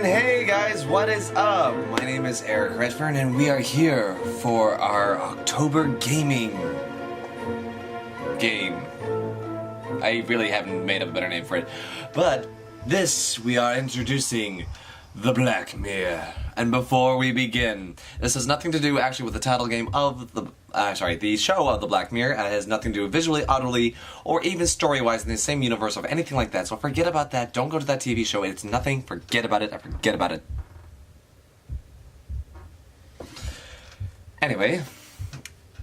Hey guys, what is up? My name is Eric Redfern and we are here for our October gaming game. I really haven't made up a better name for it. But we are introducing the Black Mirror. And before we begin, this has nothing to do actually with the title game of the show of the Black Mirror. It has nothing to do visually, audibly, or even story-wise in the same universe of anything like that. So forget about that. Don't go to that TV show. It's nothing. Forget about it. Forget about it. Anyway,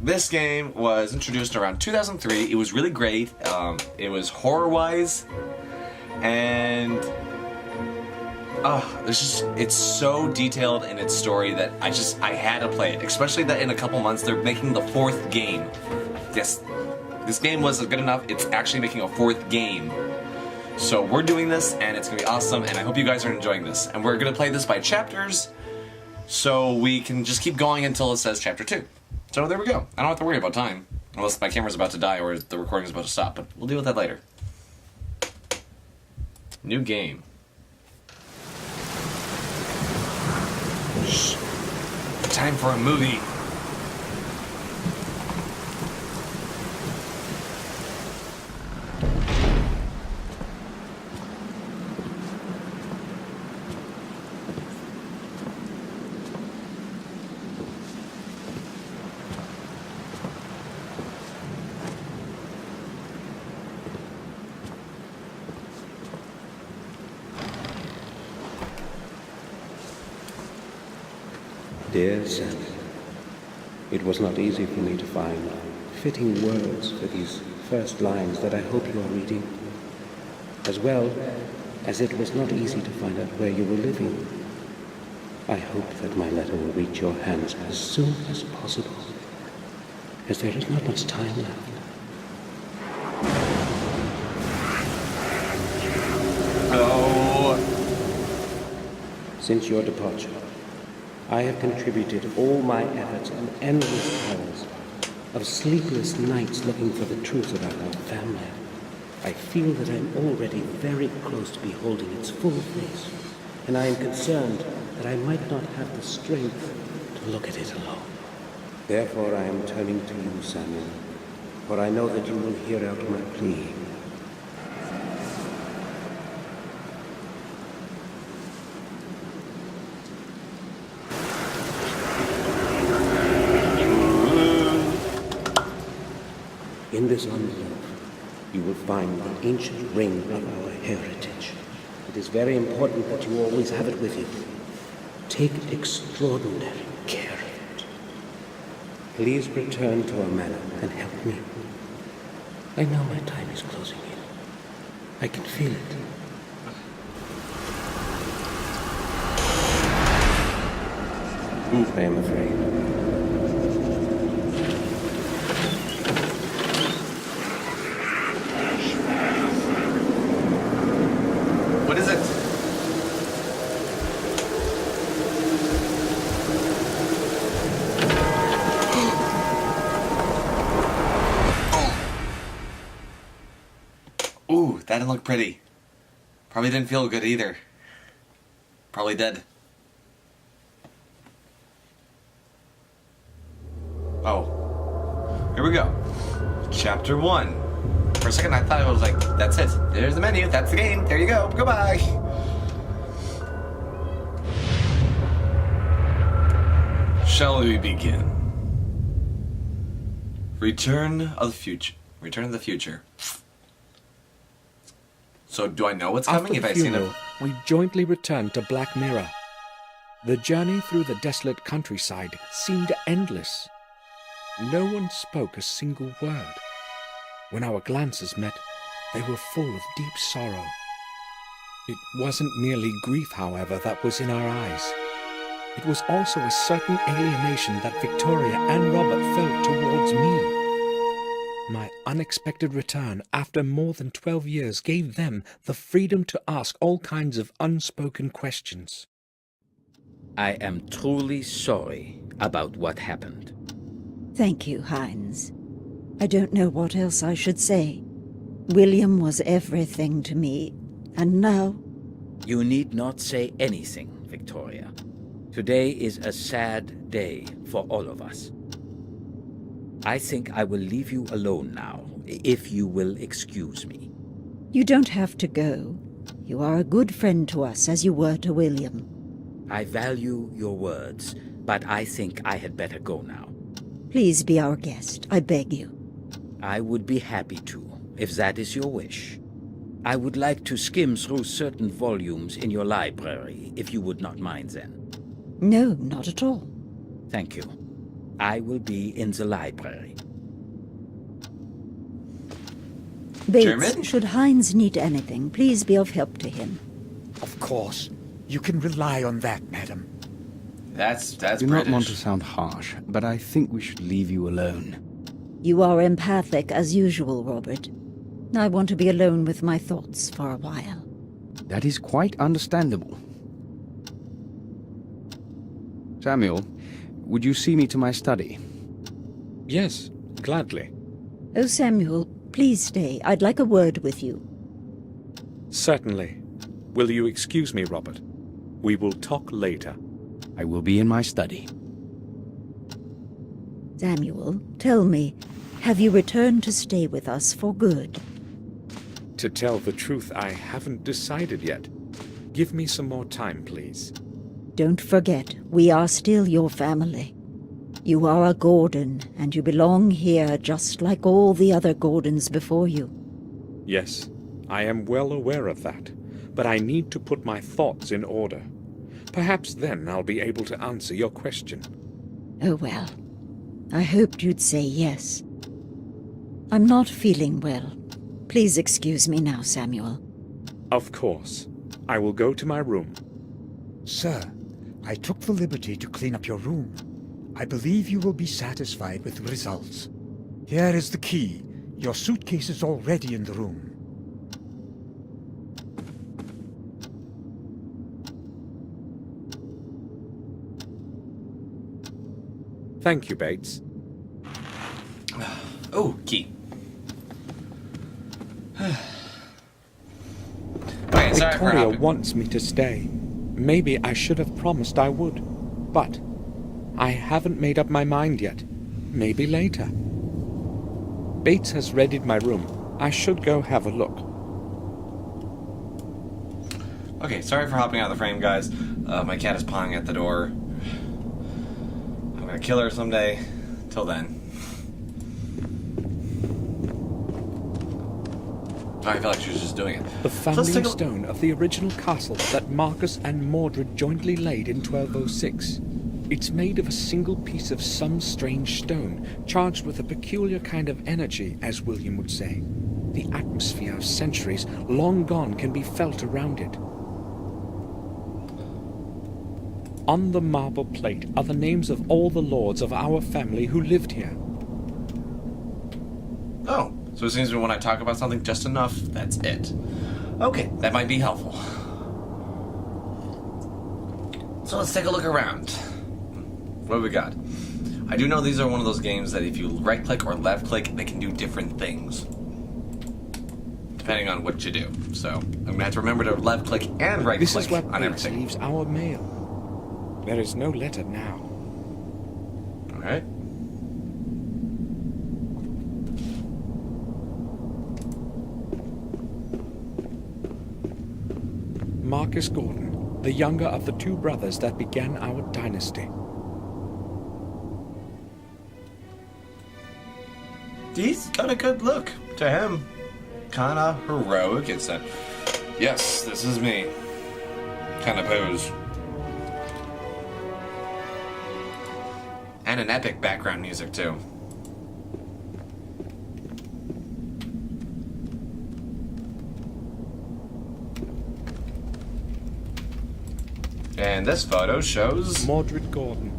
this game was introduced around 2003. It was really great. It was horror-wise, and it's so detailed in its story that I had to play it. Especially that in a couple months they're making the 4th game. Yes, this game wasn't good enough. It's actually making a 4th game. So we're doing this, and it's gonna be awesome. And I hope you guys are enjoying this. And we're gonna play this by chapters, so we can just keep going until it says chapter 2. So there we go. I don't have to worry about time, unless my camera's about to die or the recording's about to stop. But we'll deal with that later. New game. Time for a movie. Dear Sam, it was not easy for me to find fitting words for these first lines that I hope you are reading, as well as it was not easy to find out where you were living. I hope that my letter will reach your hands as soon as possible, as there is not much time left. Oh. Since your departure, I have contributed all my efforts and endless hours of sleepless nights looking for the truth about our family. I feel that I'm already very close to beholding its full face, and I am concerned that I might not have the strength to look at it alone. Therefore I am turning to you, Samuel, for I know that you will hear out my plea. In this envelope, you will find the ancient ring of our heritage. It is very important that you always have it with you. Take extraordinary care of it. Please return to our manor and help me. I know my time is closing in. I can feel it. I am afraid. What is it? Ooh, that didn't look pretty. Probably didn't feel good either. Probably dead. Oh. Here we go. Chapter 1. For a second I thought it was like, that's it. There's the menu, that's the game, there you go, goodbye. Shall we begin? Return of the future. Return of the future. So do I know what's coming if I've seen it? We jointly returned to Black Mirror. The journey through the desolate countryside seemed endless. No one spoke a single word. When our glances met, they were full of deep sorrow. It wasn't merely grief, however, that was in our eyes. It was also a certain alienation that Victoria and Robert felt towards me. My unexpected return after more than 12 years gave them the freedom to ask all kinds of unspoken questions. I am truly sorry about what happened. Thank you, Hines. I don't know what else I should say. William was everything to me, and now You need not say anything, Victoria. Today is a sad day for all of us. I think I will leave you alone now, if you will excuse me. You don't have to go. You are a good friend to us, as you were to William. I value your words, but I think I had better go now. Please be our guest, I beg you. I would be happy to, if that is your wish. I would like to skim through certain volumes in your library, if you would not mind then. No, not at all. Thank you. I will be in the library. Bates, German? should Hines need anything, please be of help to him. Of course. You can rely on that, madam. That's I do British. not want to sound harsh, but I think we should leave you alone. You are empathic as usual, Robert. I want to be alone with my thoughts for a while. That is quite understandable. Samuel, would you see me to my study? Yes, gladly. Oh, Samuel, please stay. I'd like a word with you. Certainly. Will you excuse me, Robert? We will talk later. I will be in my study. Samuel, tell me, have you returned to stay with us for good? To tell the truth, I haven't decided yet. Give me some more time, please. Don't forget, we are still your family. You are a Gordon, and you belong here just like all the other Gordons before you. Yes, I am well aware of that, but I need to put my thoughts in order. Perhaps then I'll be able to answer your question. Oh well, I hoped you'd say yes. I'm not feeling well. Please excuse me now, Samuel. Of course. I will go to my room. Sir, I took the liberty to clean up your room. I believe you will be satisfied with the results. Here is the key. Your suitcase is already in the room. Thank you, Bates. Oh, key. Okay, sorry for Victoria hopping. wants me to stay. Maybe I should have promised I would. But I haven't made up my mind yet. Maybe later. Bates has readied my room. I should go have a look. Okay, sorry for hopping out of the frame, guys. My cat is pawing at the door. I'm gonna kill her someday. Till then. I feel like she was just doing it. The So let's founding take a- stone of the original castle that Marcus and Mordred jointly laid in 1206. It's made of a single piece of some strange stone, charged with a peculiar kind of energy, as William would say. The atmosphere of centuries long gone can be felt around it. On the marble plate are the names of all the lords of our family who lived here. Oh, so it seems when I talk about something just enough, that's it. Okay, that might be helpful. So let's take a look around. What do we got? I do know these are one of those games that if you right-click or left-click, they can do different things. Depending on what you do. So, I'm going to have to remember to left-click and This is right-click where on Bates everything. leaves our mail. There is no letter now. Alright. Marcus Gordon, the younger of the two brothers that began our dynasty. He's got a good look to him. Kinda heroic. It's a, yes, this is me kind of pose. And an epic background music, too. And this photo shows... Mordred Gordon,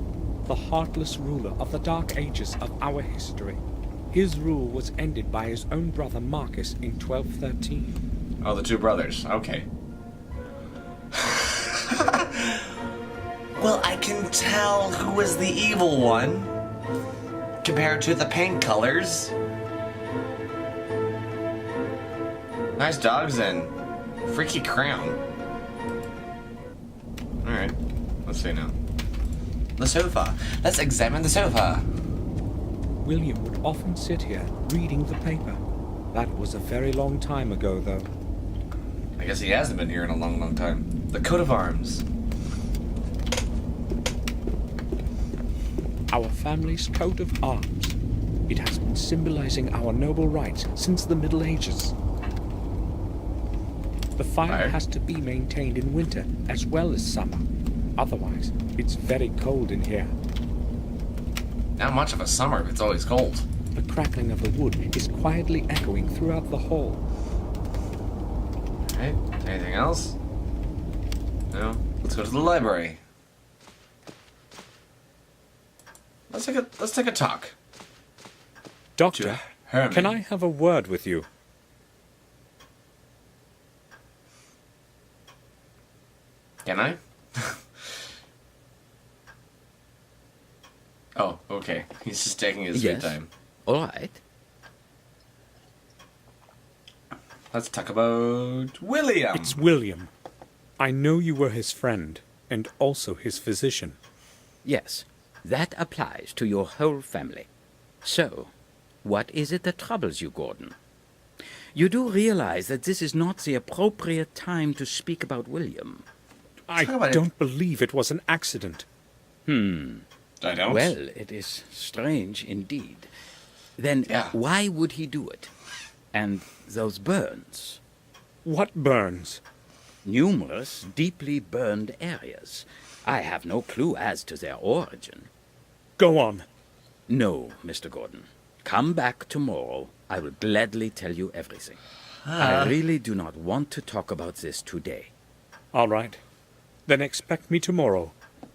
the heartless ruler of the dark ages of our history. His rule was ended by his own brother Marcus in 1213. Oh, the two brothers. Okay. Well, I can tell who is the evil one compared to the paint colors. Nice dogs and freaky crown. Alright. Let's see now. The sofa. Let's examine the sofa. William would often sit here, reading the paper. That was a very long time ago, though. I guess he hasn't been here in a long, long time. The coat of arms. Our family's coat of arms. It has been symbolizing our noble rights since the Middle Ages. The fire has to be maintained in winter as well as summer. Otherwise, it's very cold in here. Not much of a summer if it's always cold. The crackling of the wood is quietly echoing throughout the hall. Alright, anything else? No? Let's go to the library. Let's take a talk. Doctor, Herman. can I have a word with you? Can I? Oh, okay. He's just taking his free Yes. time. All right. Let's talk about William. It's William. I know you were his friend, and also his physician. Yes, that applies to your whole family. So, what is it that troubles you, Gordon? You do realize that this is not the appropriate time to speak about William. I Talk about it. don't believe it was an accident. I don't. Well, it is strange indeed. Then Yeah. why would he do it? And those burns? What burns? Numerous deeply burned areas. I have no clue as to their origin. Go on. No, Mr. Gordon. Come back tomorrow. I will gladly tell you everything. I really do not want to talk about this today. All right. Then expect me tomorrow.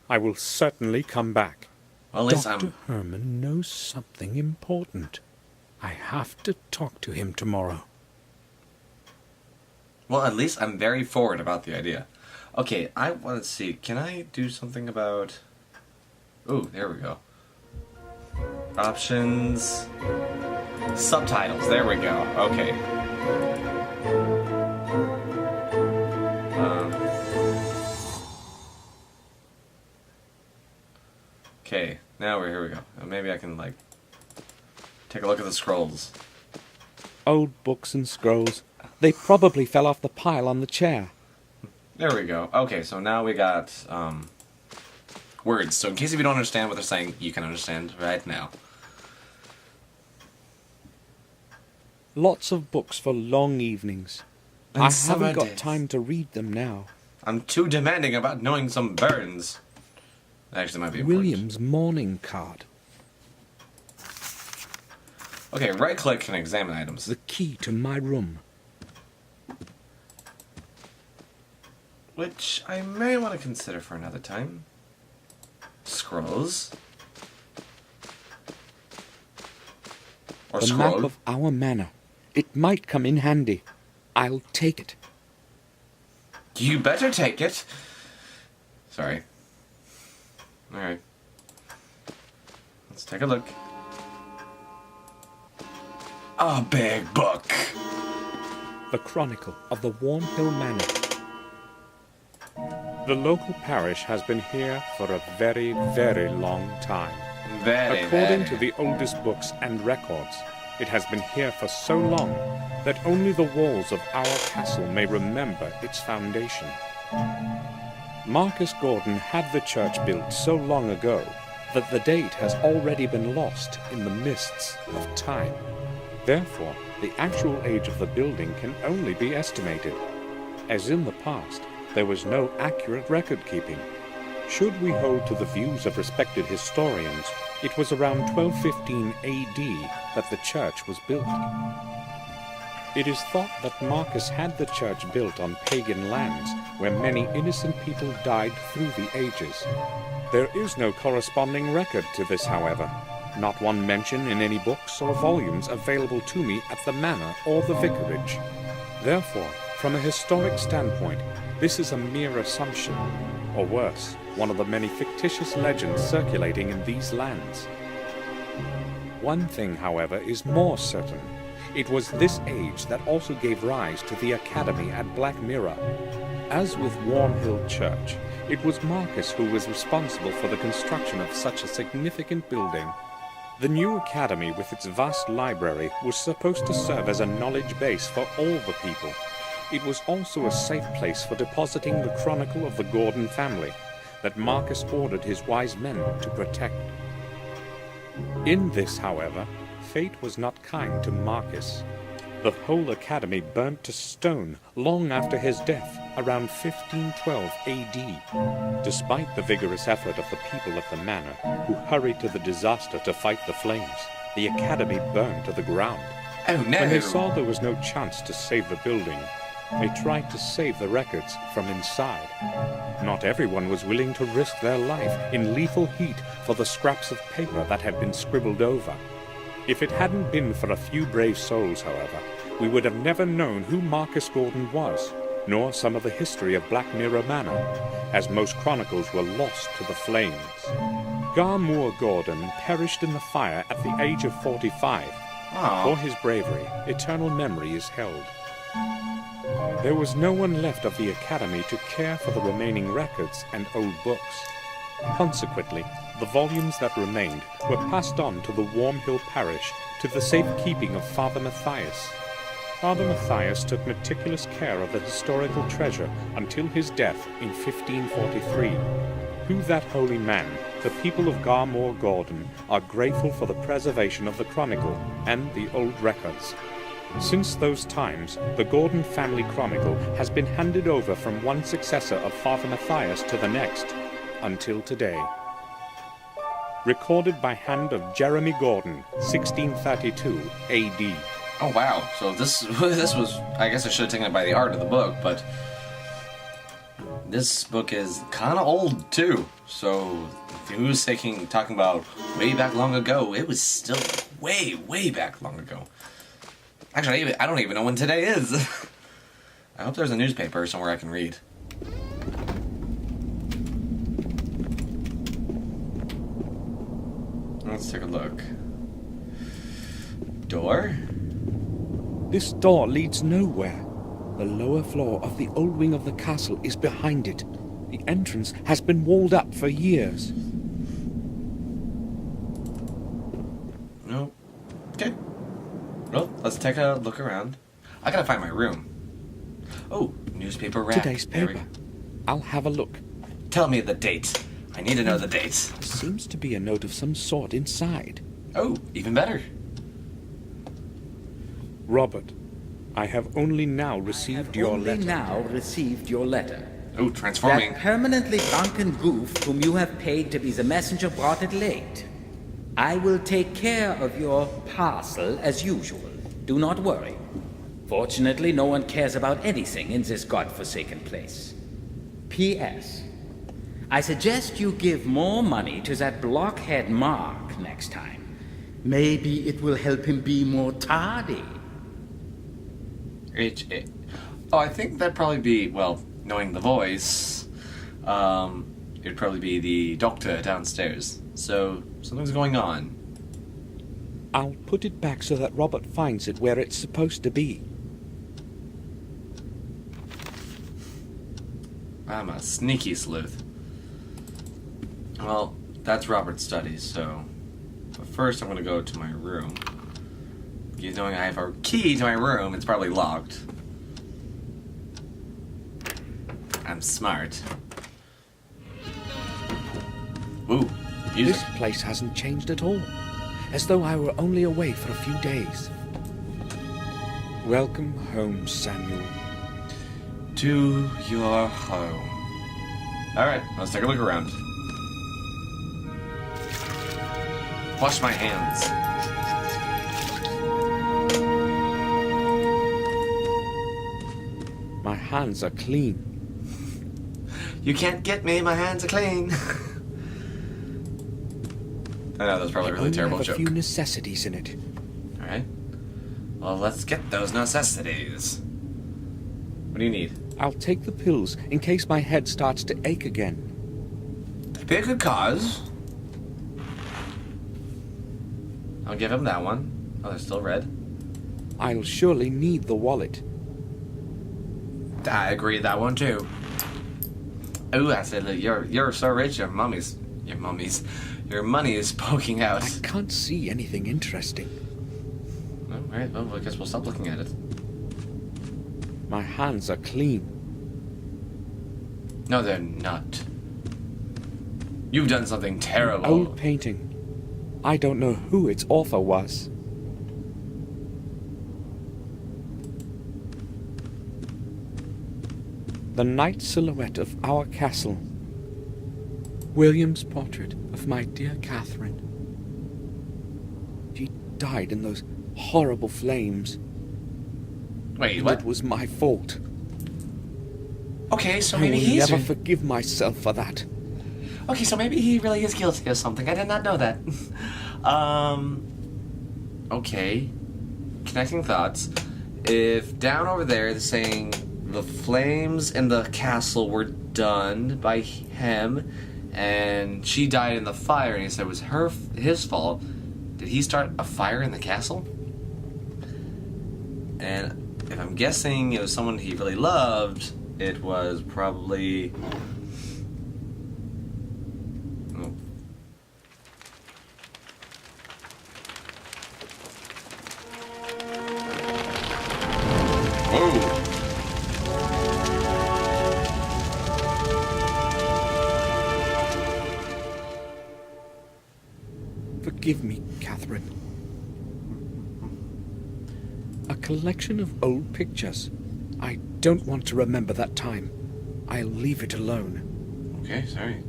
I will certainly come back. Well, at least Dr. Herman knows something important. I have to talk to him tomorrow. Well, at least I'm very forward about the idea. Okay, I want to see. Can I do something about... Ooh, there we go. Options. Subtitles. There we go. Okay. Okay, here we go. Maybe I can, like, take a look at the scrolls. Old books and scrolls. They probably fell off the pile on the chair. There we go. Okay, so now we got, words. So in case if you don't understand what they're saying, you can understand right now. Lots of books for long evenings. And I summer haven't got days. time to read them now. I'm too demanding about knowing some burns. Actually, might be important. William's morning card. Okay, right-click and examine items. The key to my room. Which I may want to consider for another time. Scrolls. Or The scroll. map of our manor. It might come in handy. I'll take it. You better take it. Sorry. Alright. Let's take a look. A big book. The Chronicle of the Warm Hill Manor. The local parish has been here for a very, very long time. According to the oldest books and records, it has been here for so long that only the walls of our castle may remember its foundation. Marcus Gordon had the church built so long ago that the date has already been lost in the mists of time. Therefore, the actual age of the building can only be estimated. As in the past, there was no accurate record keeping. Should we hold to the views of respected historians, it was around 1215 AD that the church was built. It is thought that Marcus had the church built on pagan lands where many innocent people died through the ages. There is no corresponding record to this, however. Not one mention in any books or volumes available to me at the manor or the vicarage. Therefore, from a historic standpoint, this is a mere assumption, or worse, one of the many fictitious legends circulating in these lands. One thing, however, is more certain. It was this age that also gave rise to the academy at Black Mirror. As with Wormhill Church, it was Marcus who was responsible for the construction of such a significant building. The new academy, with its vast library, was supposed to serve as a knowledge base for all the people. It was also a safe place for depositing the chronicle of the Gordon family that Marcus ordered his wise men to protect. In this, however, fate was not kind to Marcus. The whole academy burnt to stone long after his death, around 1512 AD, despite the vigorous effort of the people of the manor, who hurried to the disaster to fight the flames. The academy burned to the ground. Oh no! When they saw there was no chance to save the building, they tried to save the records from inside. Not everyone was willing to risk their life in lethal heat for the scraps of paper that had been scribbled over. If it hadn't been for a few brave souls, however, we would have never known who Marcus Gordon was, nor some of the history of Black Mirror Manor, as most chronicles were lost to the flames. Garmoor Gordon perished in the fire at the age of 45. For his bravery, eternal memory is held. There was no one left of the academy to care for the remaining records and old books. Consequently, the volumes that remained were passed on to the Wormhill parish to the safekeeping of Father Matthias. Father Matthias took meticulous care of the historical treasure until his death in 1543. To that holy man, the people of Garmoor Gordon are grateful for the preservation of the chronicle and the old records. Since those times, the Gordon family chronicle has been handed over from one successor of Father Matthias to the next, until today. Recorded by hand of Jeremy Gordon, 1632 AD. Oh wow! So this was, I guess I should have taken it by the art of the book, but this book is kind of old too. So if he was talking about way back long ago, it was still way back long ago. Actually, I don't even know when today is. I hope there's a newspaper somewhere I can read. Let's take a look. Door? This door leads nowhere. The lower floor of the old wing of the castle is behind it. The entrance has been walled up for years. No. Okay. Well, let's take a look around. I gotta find my room. Oh, newspaper rack. Today's paper. I'll have a look. Tell me the date. I need to know the date. Seems to be a note of some sort inside. Oh, even better. Robert, I have only now received your letter. Oh, transforming. That permanently drunken goof whom you have paid to be the messenger brought it late. I will take care of your parcel as usual. Do not worry. Fortunately, no one cares about anything in this godforsaken place. P.S. I suggest you give more money to that blockhead Mark next time. Maybe it will help him be more tardy. Oh, I think that'd probably be, well, knowing the voice, it'd probably be the doctor downstairs. So, something's going on. I'll put it back so that Robert finds it where it's supposed to be. I'm a sneaky sleuth. Well, that's Robert's study, so... But first I'm gonna go to my room. You knowing I have a key to my room, it's probably locked. I'm smart. Ooh, music. This place hasn't changed at all, as though I were only away for a few days. Welcome home, Samuel. To your home. Alright, let's take a look around. Wash my hands. My hands are clean. You can't get me, my hands are clean. I know, that's probably a really terrible have a joke. few necessities in it. Alright. Well, let's get those necessities. What do you need? I'll take the pills in case my head starts to ache again. That'd be a good cause. I'll give him that one. Oh, they're still red. I'll surely need the wallet. I agree with that one too. Ooh, I said, you're so rich, your money is poking out. I can't see anything interesting. All right, well, I guess we'll stop looking at it. My hands are clean. No, they're not. You've done something An terrible. old painting. I don't know who its author was. The night silhouette of our castle. William's portrait of my dear Catherine. She died in those horrible flames. Wait, what? It was my fault. Okay, so I maybe will he's... never forgive myself for that. Okay, so maybe he really is guilty of something. I did not know that. Okay. Connecting thoughts. If down over there they're saying the flames in the castle were done by him, and she died in the fire, and he said it was his fault, did he start a fire in the castle? And if I'm guessing it was someone he really loved, it was probably... Oh. Whoa! Forgive me, Catherine. A collection of old pictures. I don't want to remember that time. I'll leave it alone. Okay, sorry.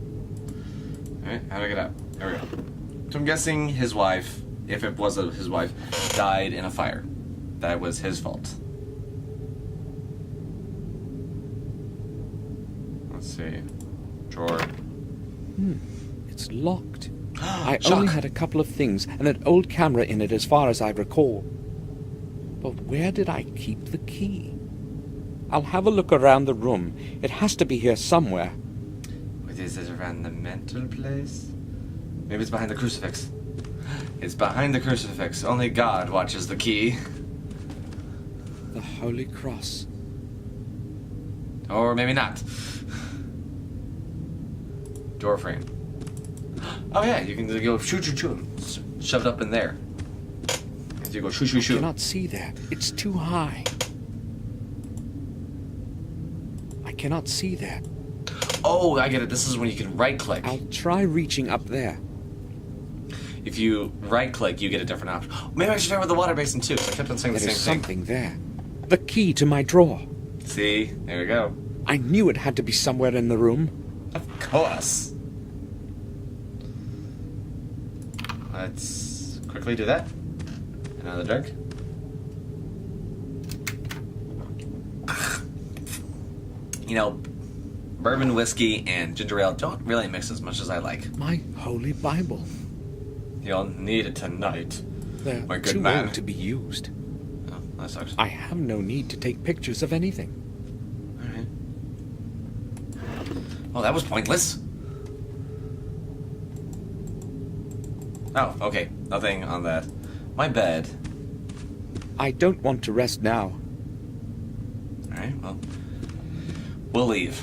Alright, how do I get out? There we go. So I'm guessing his wife, if it was his wife, died in a fire. That was his fault. Let's see. Drawer. It's locked. I Shock. only had a couple of things and an old camera in it as far as I recall. But where did I keep the key? I'll have a look around the room. It has to be here somewhere. What is it, around the mental place? Maybe it's behind the crucifix. It's behind the crucifix. Only God watches the key. The Holy Cross. Or maybe not. Door frame. Oh yeah, you can go shoot, shoot, shoot. Shove it up in there. As you go shoot, shoot, I shoot. cannot see there. It's too high. I cannot see there. Oh, I get it. This is when you can right click. I'll try reaching up there. If you right click, you get a different option. Maybe I should try with the water basin too. I kept on saying the There same is thing. something there. The key to my drawer. See, there we go. I knew it had to be somewhere in the room. Of course. Let's quickly do that. Another drink. You know, bourbon, whiskey, and ginger ale don't really mix as much as I like. My holy Bible. You'll need it tonight. They're My good too man. old to be used. Oh, that sucks. I have no need to take pictures of anything. Alright. Oh, that was pointless. Oh, okay. Nothing on that. My bed. I don't want to rest now. Alright, well. We'll leave.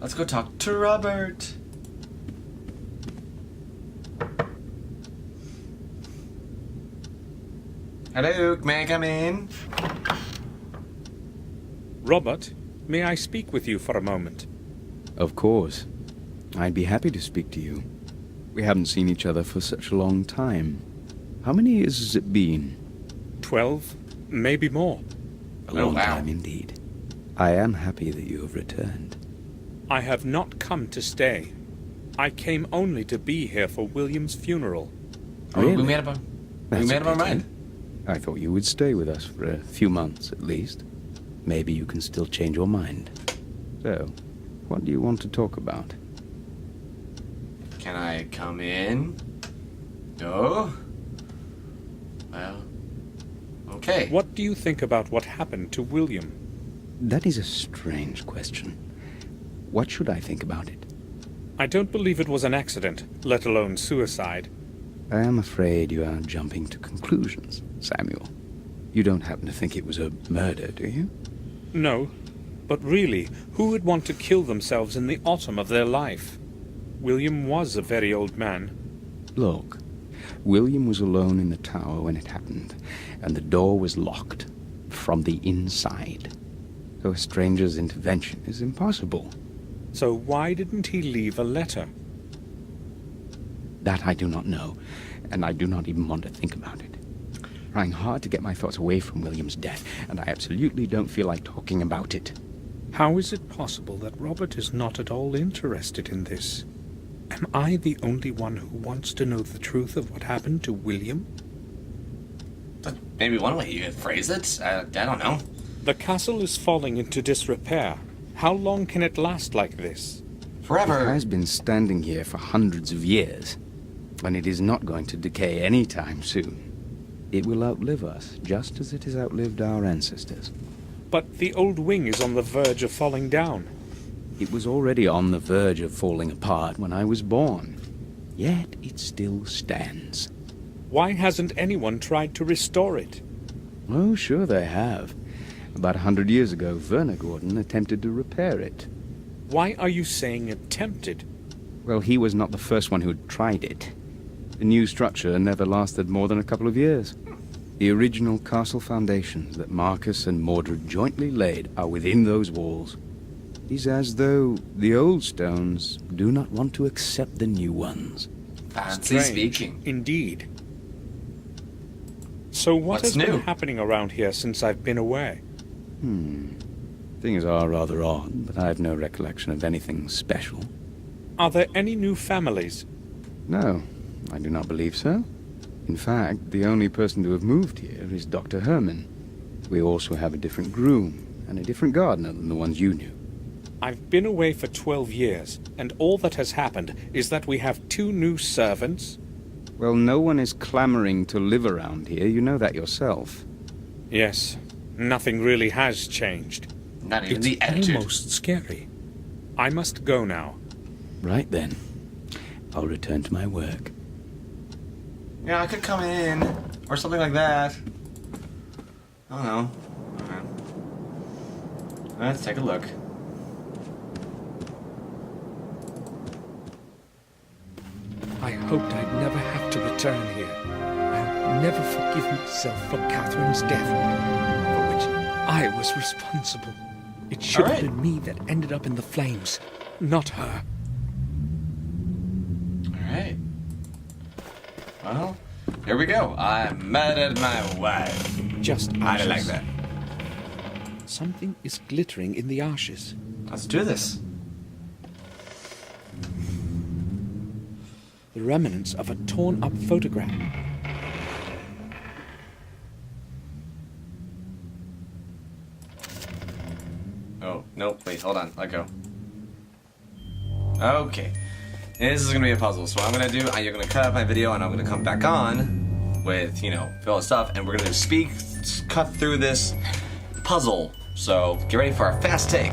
Let's go talk to Robert. Hello, may I come in? Robert, may I speak with you for a moment? Of course. I'd be happy to speak to you. We haven't seen each other for such a long time. How many years has it been? 12, maybe more. A Oh, long wow. time indeed. I am happy that you have returned. I have not come to stay. I came only to be here for William's funeral. Oh, we Really? made up That's our a pity. mind. I thought you would stay with us for a few months at least. Maybe you can still change your mind. So, what do you want to talk about? Can I come in? No? Well, okay. What do you think about what happened to William? That is a strange question. What should I think about it? I don't believe it was an accident, let alone suicide. I am afraid you are jumping to conclusions, Samuel. You don't happen to think it was a murder, do you? No, but really, who would want to kill themselves in the autumn of their life? William was a very old man. Look, William was alone in the tower when it happened, and the door was locked from the inside. So a stranger's intervention is impossible. So why didn't he leave a letter? That I do not know, and I do not even want to think about it. Trying hard to get my thoughts away from William's death, and I absolutely don't feel like talking about it. How is it possible that Robert is not at all interested in this? Am I the only one who wants to know the truth of what happened to William? Maybe one way you could phrase it. I don't know. The castle is falling into disrepair. How long can it last like this? Forever. It has been standing here for hundreds of years, and it is not going to decay anytime soon. It will outlive us, just as it has outlived our ancestors. But the old wing is on the verge of falling down. It was already on the verge of falling apart when I was born. Yet it still stands. Why hasn't anyone tried to restore it? Oh, sure they have. About 100 years ago, Werner Gordon attempted to repair it. Why are you saying attempted? Well, he was not the first one who had tried it. The new structure never lasted more than a couple of years. The original castle foundations that Marcus and Mordred jointly laid are within those walls. It is as though the old stones do not want to accept the new ones. Fancy Strange. speaking. Indeed. So what What's has new? been happening around here since I've been away? Things are rather odd, but I have no recollection of anything special. Are there any new families? No, I do not believe so. In fact, the only person to have moved here is Dr. Herman. We also have a different groom and a different gardener than the ones you knew. I've been away for 12 years, and all that has happened is that we have 2 new servants. Well, no one is clamoring to live around here. You know that yourself. Yes, nothing really has changed. Not even It's the attitude. almost scary. I must go now. Right then. I'll return to my work. Yeah, I could come in. Or something like that. I don't know. Alright. Let's take a look. I hoped I'd never have to return here. I'll never forgive myself for Catherine's death, for which I was responsible. It should have been me that ended up in the flames, not her. Alright. Well, here we go. I murdered my wife. Just I ashes. like that. Something is glittering in the ashes. Let's do this. The remnants of a torn-up photograph. Oh, nope. Wait, hold on. Let go. Okay. This is going to be a puzzle. So what I'm going to do, you're going to cut out my video and I'm going to come back on with, fill the stuff. And we're going to cut through this puzzle. So get ready for our fast take.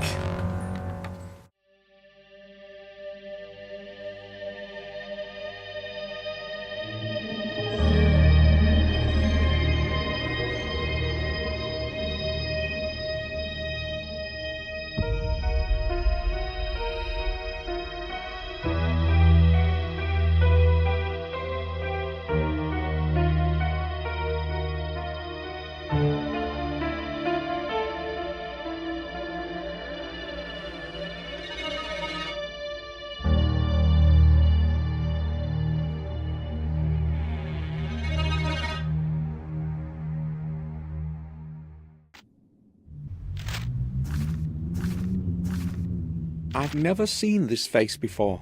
I've never seen this face before.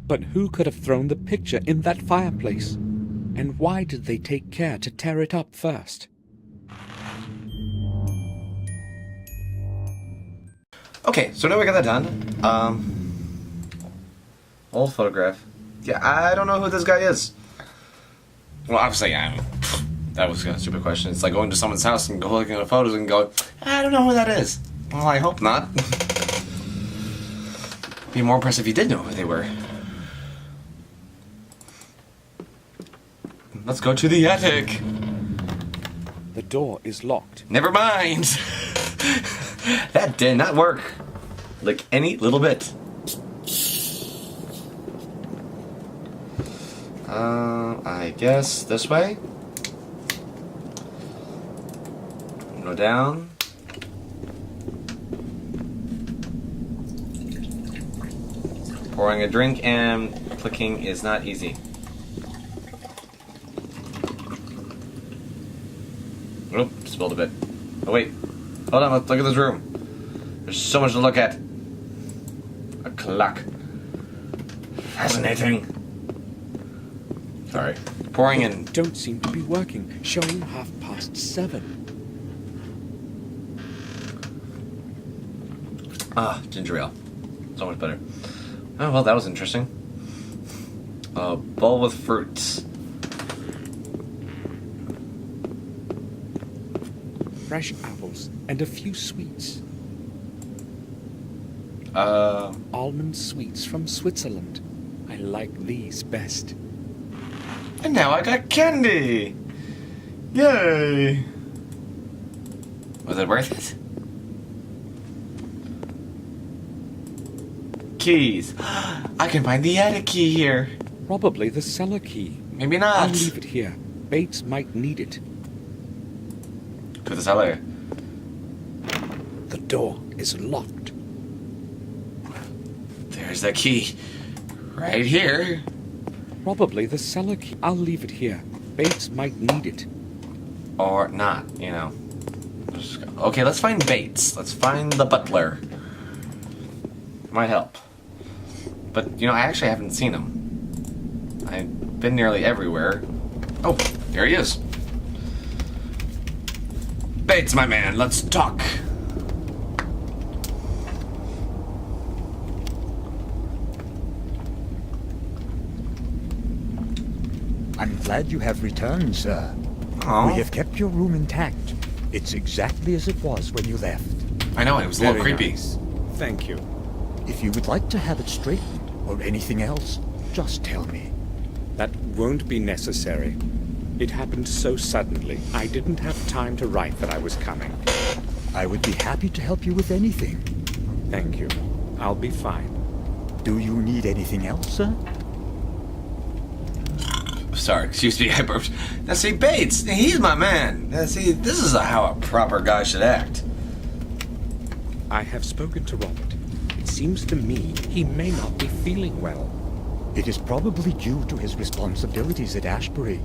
But who could have thrown the picture in that fireplace? And why did they take care to tear it up first? Okay, so now we got that done. Old photograph. Yeah, I don't know who this guy is. Well, obviously, that was a stupid question. It's like going to someone's house and looking at the photos and going, I don't know who that is. Well, I hope not. Be more impressive if you did know who they were. Let's go to the attic. The door is locked. Never mind. That did not work. Like any little bit. I guess this way. Go down. Pouring a drink and clicking is not easy. Oop, spilled a bit. Oh wait. Hold on, let's look at this room. There's so much to look at. A clock. Fascinating. Sorry. Pouring in. Don't seem to be working, showing 7:30. Ah, ginger ale. So much better. Oh, well, that was interesting. A bowl with fruits. Fresh apples and a few sweets. Almond sweets from Switzerland. I like these best. And now I got candy! Yay! Was it worth it? Keys. I can find the attic key here. Probably the cellar key. Maybe I'll not. leave it here. Bates might need it. To the cellar. The door is locked. There's the key. Right here. Probably the cellar key. I'll leave it here. Bates might need it. Or not, you know. Okay, let's find Bates. Let's find the butler. Might help. But, you know, I actually haven't seen him. I've been nearly everywhere. Oh, here he is. Bates, my man, let's talk. I'm glad you have returned, sir. Oh. We have kept your room intact. It's exactly as it was when you left. I know, it was a little Very creepy. nice. Thank you. If you would like to have it straightened or anything else, just tell me. That won't be necessary. It happened so suddenly. I didn't have time to write that I was coming. I would be happy to help you with anything. Thank you. I'll be fine. Do you need anything else, sir? Sorry, excuse me, I burped. Now see, Bates, he's my man. Now see, this is how a proper guy should act. I have spoken to Robert. It seems to me he may not be feeling well. It is probably due to his responsibilities at Ashbury.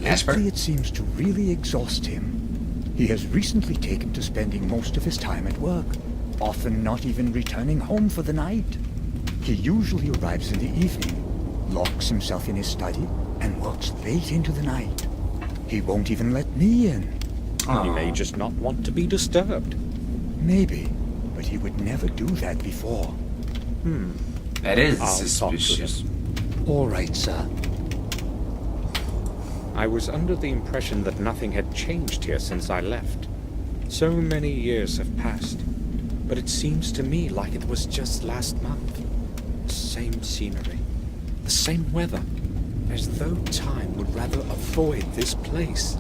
Ashbury? Lately, it seems to really exhaust him. He has recently taken to spending most of his time at work, often not even returning home for the night. He usually arrives in the evening, locks himself in his study, and works late into the night. He won't even let me in. He may just not want to be disturbed. Maybe, but he would never do that before. That is I'll talk to suspicious. All right, sir. I was under the impression that nothing had changed here since I left. So many years have passed, but it seems to me like it was just last month. The same scenery, the same weather, as though time would rather avoid this place.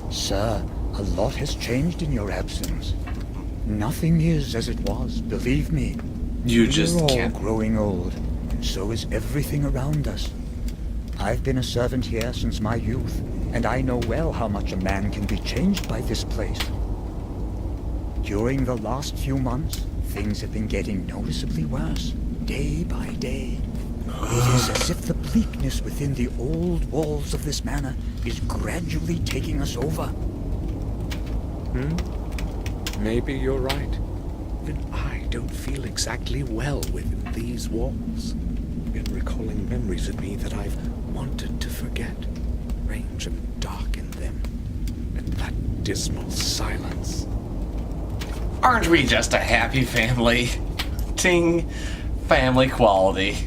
Sir, a lot has changed in your absence. Nothing is as it was, believe me. You just We're all can't. growing old, and so is everything around us. I've been a servant here since my youth, and I know well how much a man can be changed by this place. During the last few months, things have been getting noticeably worse, day by day. It is as if the bleakness within the old walls of this manor is gradually taking us over. Maybe you're right. Even I don't feel exactly well within these walls. Been recalling memories of me that I've wanted to forget. Strange and dark in them. And that dismal silence. Aren't we just a happy family? Ting. Family quality.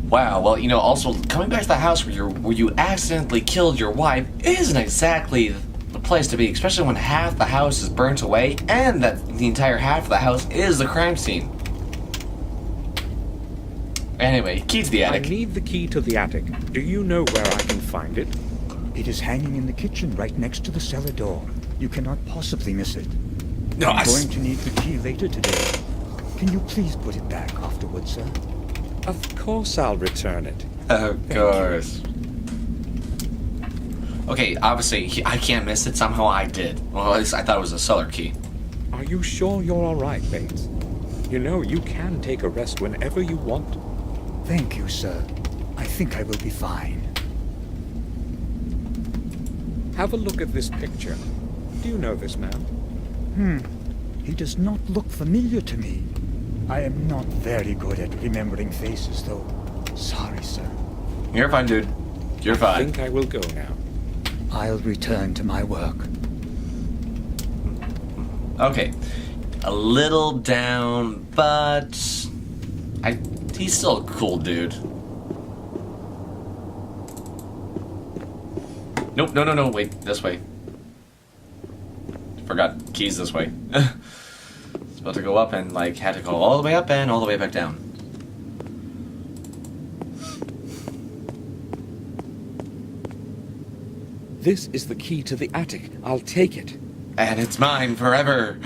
Wow, well, you know, also, coming back to the house where you accidentally killed your wife isn't exactly the place to be, especially when half the house is burnt away, and that the entire half of the house is the crime scene. Anyway, key to the I attic. need the key to the attic. Do you know where I can find it? It is hanging in the kitchen right next to the cellar door. You cannot possibly miss it. No, I'm going to need the key later today. Can you please put it back afterwards, sir? Of course I'll return it. Of course. Okay, obviously, I can't miss it. Somehow I did. Well, at least I thought it was a cellar key. Are you sure you're all right, Bates? You know, you can take a rest whenever you want. Thank you, sir. I think I will be fine. Have a look at this picture. Do you know this man? He does not look familiar to me. I am not very good at remembering faces, though. Sorry, sir. You're fine, dude. You're I fine. think I will go now. I'll return to my work. Okay. A little down, but... he's still a cool dude. Nope, no, wait, this way. Forgot keys this way. It's about to go up and, like, had to go all the way up and all the way back down. This is the key to the attic. I'll take it. And it's mine forever.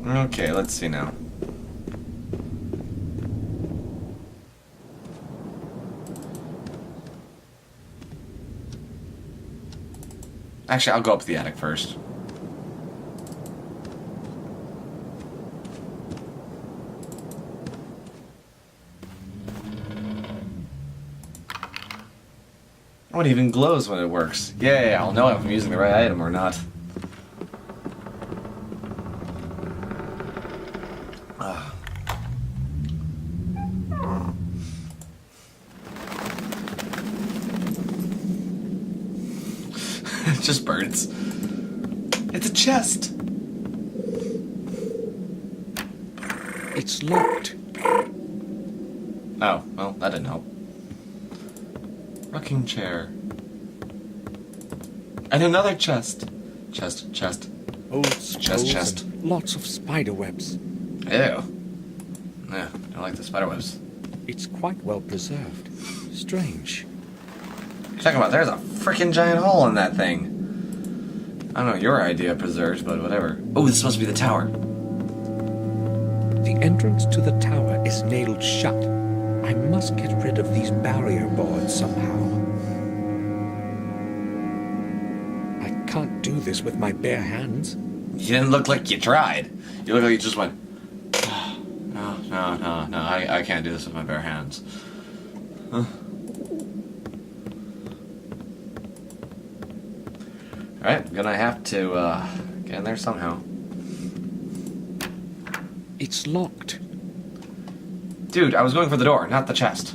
Okay, let's see now. Actually, I'll go up to the attic first. Oh, it even glows when it works. Yay, I'll know if I'm using the right item or not. Just birds. It's a chest. It's locked. Oh, well, that didn't help. Rocking chair. And another chest. Chest. Old scrolls chest. and lots of spider webs. Ew. Yeah, I don't like the spider webs. It's quite well preserved. Strange. Talking about, there's a freaking giant hole in that thing. I don't know your idea of preserved, but whatever. Oh, this must be the tower. The entrance to the tower is nailed shut. I must get rid of these barrier boards somehow. I can't do this with my bare hands. You didn't look like you tried. You look like you just went, no, I can't do this with my bare hands. Huh. Alright, gonna have to get in there somehow. It's locked. Dude, I was going for the door, not the chest.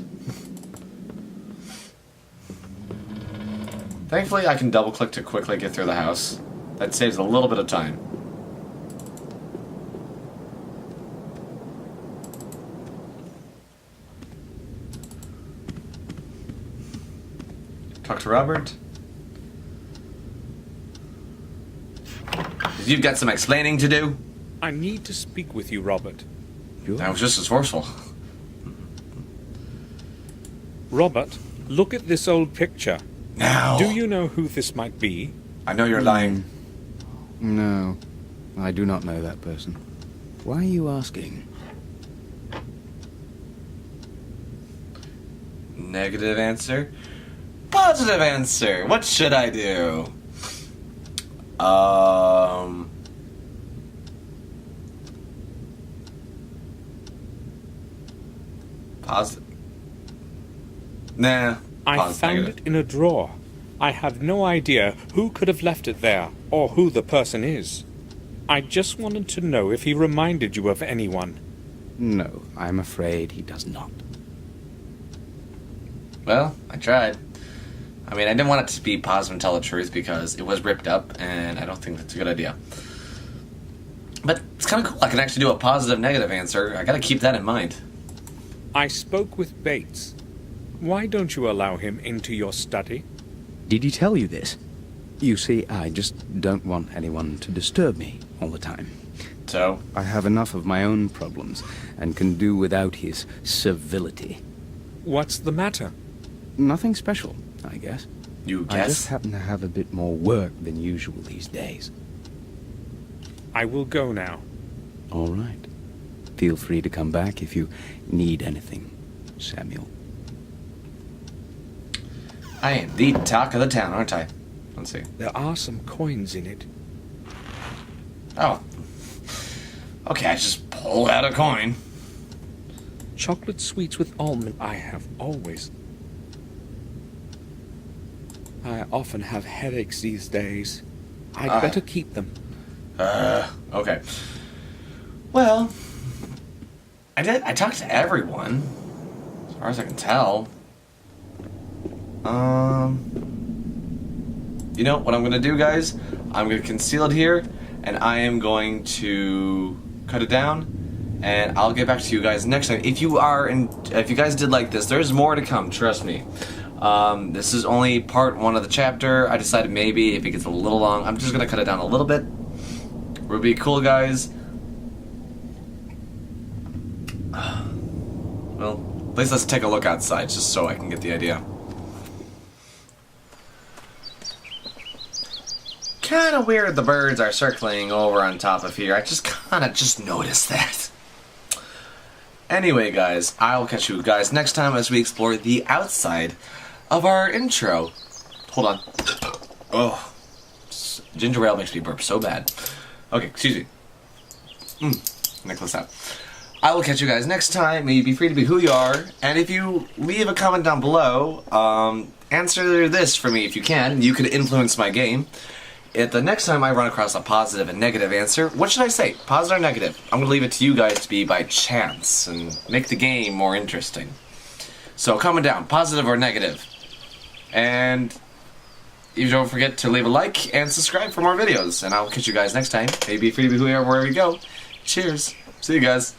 Thankfully, I can double click to quickly get through the house. That saves a little bit of time. Talk to Robert. You've got some explaining to do. I need to speak with you, Robert. That was just as forceful. Robert, look at this old picture. Now. Do you know who this might be? I know you're lying. No, I do not know that person. Why are you asking? Negative answer. Positive answer. What should I do? Positive. Nah. I Positive, found negative. it in a drawer. I have no idea who could have left it there, or who the person is. I just wanted to know if he reminded you of anyone. No, I'm afraid he does not. Well, I tried. I mean, I didn't want it to be positive and tell the truth because it was ripped up, and I don't think that's a good idea. But it's kind of cool. I can actually do a positive-negative answer. I gotta keep that in mind. I spoke with Bates. Why don't you allow him into your study? Did he tell you this? You see, I just don't want anyone to disturb me all the time. So? I have enough of my own problems and can do without his civility. What's the matter? Nothing special, I guess. You I guess? just happen to have a bit more work than usual these days. I will go now. All right. Feel free to come back if you need anything, Samuel. I am the talk of the town, aren't I? Let's see. There are some coins in it. Oh. Okay, I just pulled out a coin. Chocolate sweets with almond. I often have headaches these days. I'd better keep them. Okay. Well, I talked to everyone, as far as I can tell. You know what I'm gonna do, guys? I'm gonna conceal it here, and I am going to cut it down, and I'll get back to you guys next time. If you guys did like this, there's more to come. Trust me. This is only part 1 of the chapter. I decided maybe if it gets a little long, I'm just gonna cut it down a little bit. We'll be cool, guys. Well, at least let's take a look outside, just so I can get the idea. Kinda weird the birds are circling over on top of here. I just kinda noticed that. Anyway, guys, I'll catch you guys next time as we explore the outside of our intro. Hold on. Oh, ginger ale makes me burp so bad. Okay, excuse me. Necklace out. I will catch you guys next time. May you be free to be who you are. And if you leave a comment down below, answer this for me if you can. You could influence my game. If the next time I run across a positive and negative answer, what should I say? Positive or negative? I'm going to leave it to you guys to be by chance and make the game more interesting. So comment down, positive or negative. And you don't forget to leave a like and subscribe for more videos. And I'll catch you guys next time. Maybe free to be who you are wherever you go. Cheers. See you guys.